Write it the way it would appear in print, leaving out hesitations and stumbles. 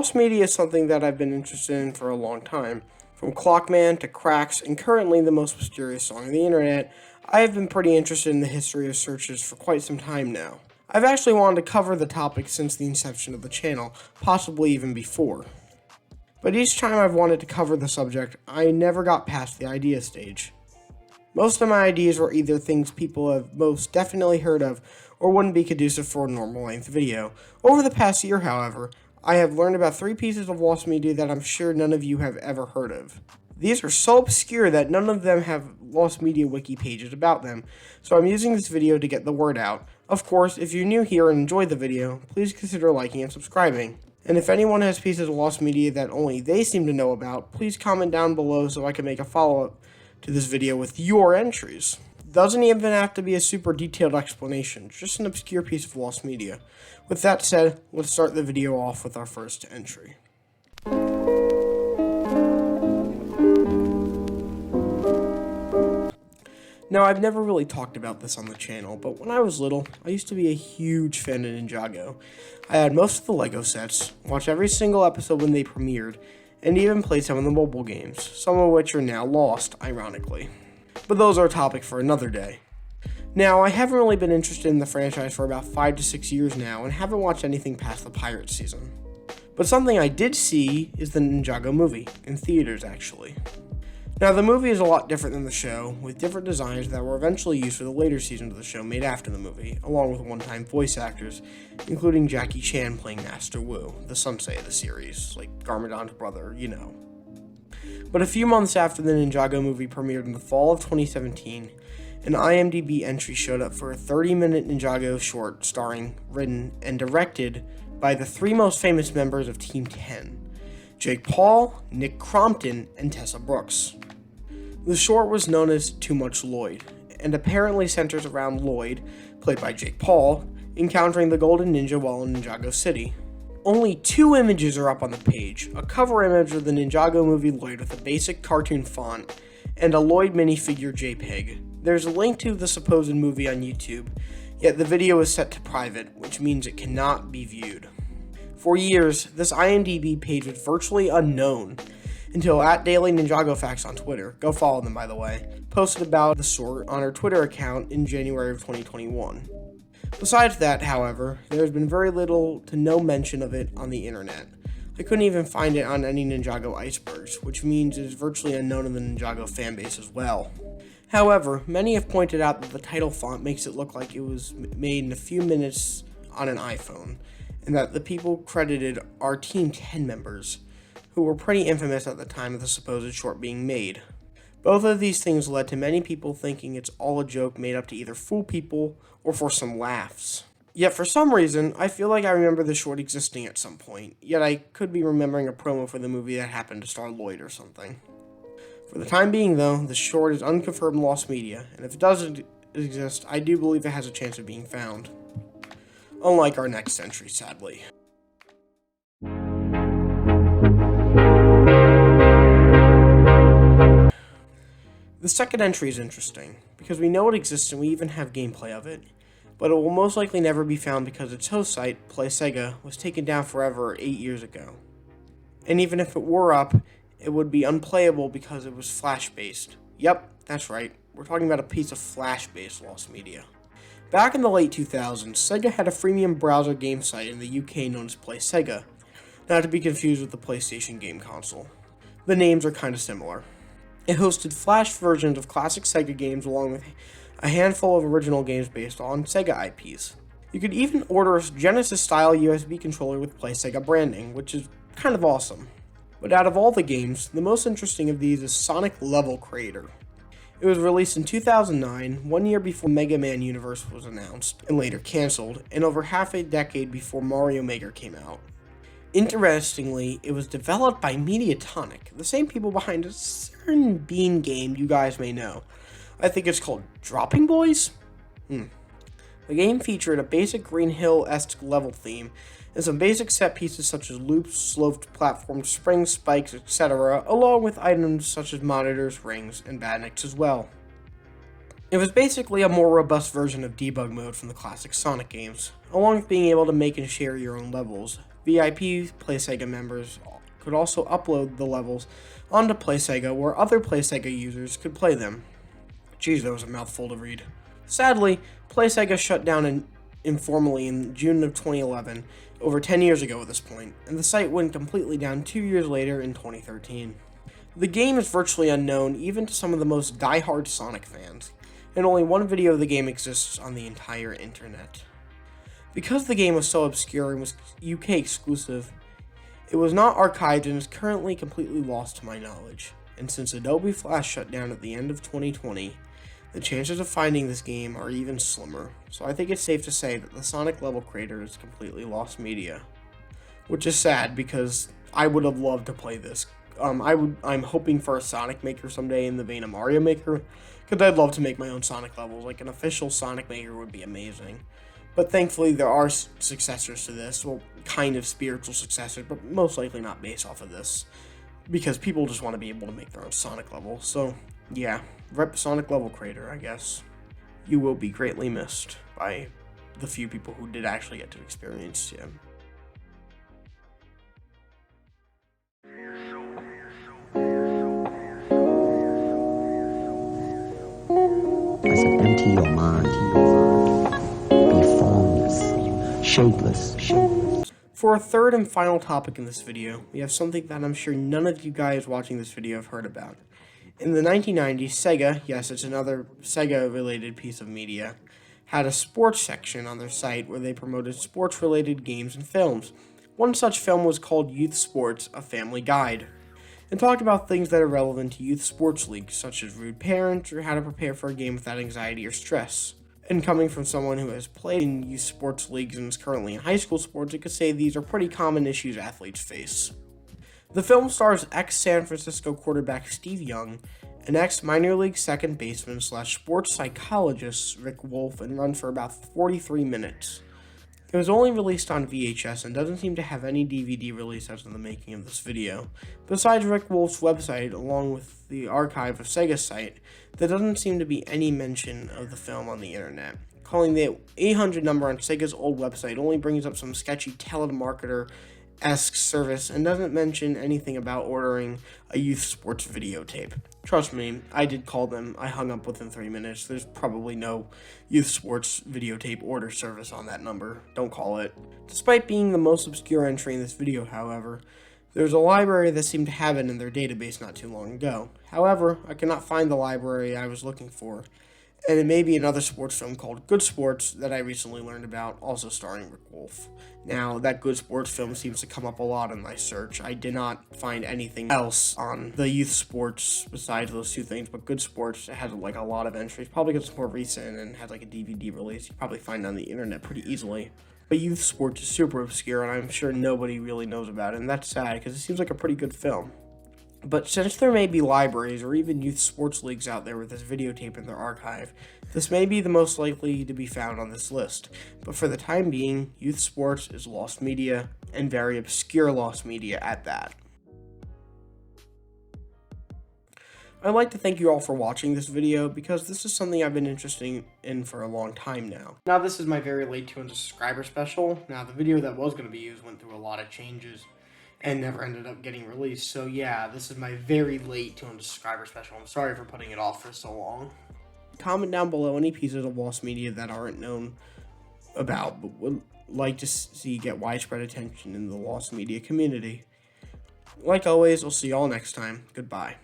Lost media is something that I've been interested in for a long time. From Clockman to Cracks, and currently the most mysterious song on the internet, I have been pretty interested in the history of searches for quite some time now. I've actually wanted to cover the topic since the inception of the channel, possibly even before. But each time I've wanted to cover the subject, I never got past the idea stage. Most of my ideas were either things people have most definitely heard of, or wouldn't be conducive for a normal length video. Over the past year, however, I have learned about 3 pieces of lost media that I'm sure none of you have ever heard of. These are so obscure that none of them have lost media wiki pages about them, so I'm using this video to get the word out. Of course, if you're new here and enjoyed the video, please consider liking and subscribing. And if anyone has pieces of lost media that only they seem to know about, please comment down below so I can make a follow-up to this video with your entries. Doesn't even have to be a super detailed explanation, just an obscure piece of lost media. With that said, let's start the video off with our first entry. Now, I've never really talked about this on the channel, but when I was little, I used to be a huge fan of Ninjago. I had most of the LEGO sets, watched every single episode when they premiered, and even played some of the mobile games, some of which are now lost, ironically. But those are a topic for another day. Now, I haven't really been interested in the franchise for about 5 to 6 years now, and haven't watched anything past the Pirates season. But something I did see is the Ninjago movie, in theaters actually. Now, the movie is a lot different than the show, with different designs that were eventually used for the later seasons of the show made after the movie, along with one-time voice actors, including Jackie Chan playing Master Wu, the sensei of the series, like Garmadon's brother, you know. But a few months after the Ninjago movie premiered in the fall of 2017, an IMDb entry showed up for a 30-minute Ninjago short starring, written, and directed by the 3 most famous members of Team 10, Jake Paul, Nick Crompton, and Tessa Brooks. The short was known as Too Much Lloyd, and apparently centers around Lloyd, played by Jake Paul, encountering the Golden Ninja while in Ninjago City. Only 2 images are up on the page, a cover image of the Ninjago movie Lloyd with a basic cartoon font, and a Lloyd minifigure JPEG. There's a link to the supposed movie on YouTube, yet the video is set to private, which means it cannot be viewed. For years, this IMDb page was virtually unknown, until @Daily Ninjago Facts on Twitter, go follow them by the way, posted about the sort on her Twitter account in January of 2021. Besides that, however, there has been very little to no mention of it on the internet. I couldn't even find it on any Ninjago icebergs, which means it is virtually unknown in the Ninjago fanbase as well. However, many have pointed out that the title font makes it look like it was made in a few minutes on an iPhone, and that the people credited are Team 10 members, who were pretty infamous at the time of the supposed short being made. Both of these things led to many people thinking it's all a joke made up to either fool people or for some laughs. Yet for some reason, I feel like I remember the short existing at some point, yet I could be remembering a promo for the movie that happened to star Lloyd or something. For the time being though, the short is unconfirmed lost media, and if it doesn't exist, I do believe it has a chance of being found. Unlike our next entry, sadly. The second entry is interesting, because we know it exists and we even have gameplay of it, but it will most likely never be found because its host site, Play Sega, was taken down forever 8 years ago. And even if it were up, it would be unplayable because it was Flash-based. Yep, that's right, we're talking about a piece of Flash-based lost media. Back in the late 2000s, Sega had a freemium browser game site in the UK known as Play Sega, not to be confused with the PlayStation game console. The names are kinda similar. It hosted Flash versions of classic Sega games along with a handful of original games based on Sega IPs. You could even order a Genesis-style USB controller with Play Sega branding, which is kind of awesome. But out of all the games, the most interesting of these is Sonic Level Creator. It was released in 2009, 1 year before Mega Man Universe was announced, and later cancelled, and over half a decade before Mario Maker came out. Interestingly, it was developed by Mediatonic, the same people behind a certain Bean game you guys may know. I think it's called Dropping Boys? The game featured a basic Green Hill-esque level theme, and some basic set pieces such as loops, sloped platforms, springs, spikes, etc., along with items such as monitors, rings, and badniks as well. It was basically a more robust version of debug mode from the classic Sonic games, along with being able to make and share your own levels, VIP PlaySega members could also upload the levels onto PlaySega where other PlaySega users could play them. Geez, that was a mouthful to read. Sadly, PlaySega shut down informally in June of 2011, over 10 years ago at this point, and the site went completely down 2 years later in 2013. The game is virtually unknown even to some of the most diehard Sonic fans, and only one video of the game exists on the entire internet. Because the game was so obscure and was UK exclusive, it was not archived and is currently completely lost to my knowledge, and since Adobe Flash shut down at the end of 2020, the chances of finding this game are even slimmer, so I think it's safe to say that the Sonic level creator is completely lost media. Which is sad, because I would have loved to play this. I'm hoping for a Sonic Maker someday in the vein of Mario Maker, because I'd love to make my own Sonic levels. Like, an official Sonic Maker would be amazing. But thankfully, there are successors to this, well, kind of spiritual successors, but most likely not based off of this, because people just want to be able to make their own Sonic level. So, yeah, rep Sonic level creator, I guess. You will be greatly missed by the few people who did actually get to experience him. I said, empty your mind. Be formless, shapeless. For our third and final topic in this video, we have something that I'm sure none of you guys watching this video have heard about. In the 1990s, Sega, yes, it's another Sega-related piece of media, had a sports section on their site where they promoted sports-related games and films. One such film was called Youth Sports, A Family Guide, and talked about things that are relevant to youth sports leagues, such as rude parents or how to prepare for a game without anxiety or stress. And coming from someone who has played in youth sports leagues and is currently in high school sports, I could say these are pretty common issues athletes face. The film stars ex-San Francisco quarterback Steve Young, an ex-minor league second baseman / sports psychologist Rick Wolf, and runs for about 43 minutes. It was only released on VHS and doesn't seem to have any DVD release as of the making of this video. Besides Rick Wolf's website, along with the archive of Sega's site, there doesn't seem to be any mention of the film on the internet. Calling the 800 number on Sega's old website only brings up some sketchy telemarketer-esque service and doesn't mention anything about ordering a youth sports videotape. Trust me, I did call them. I hung up within 3 minutes. There's probably no youth sports videotape order service on that number. Don't call it. Despite being the most obscure entry in this video, however, there's a library that seemed to have it in their database not too long ago. However, I cannot find the library I was looking for, and it may be another sports film called Good Sports that I recently learned about, also starring Rick Wolf. Now, that Good Sports film seems to come up a lot in my search. I did not find anything else on the youth sports besides those two things, but Good Sports has like a lot of entries, probably because it's more recent and has like a DVD release. You probably find it on the internet pretty easily. But youth sports is super obscure, and I'm sure nobody really knows about it, and that's sad because it seems like a pretty good film. But since there may be libraries or even youth sports leagues out there with this videotape in their archive, this may be the most likely to be found on this list. But for the time being, youth sports is lost media, and very obscure lost media at that. I'd like to thank you all for watching this video, because this is something I've been interested in for a long time now. Now this is my very late 200 subscriber special. Now the video that was going to be used went through a lot of changes and never ended up getting released. So yeah, this is my very late 200 subscriber special. I'm sorry for putting it off for so long. Comment down below any pieces of lost media that aren't known about, but would like to see get widespread attention in the lost media community. Like always, I'll see y'all next time. Goodbye.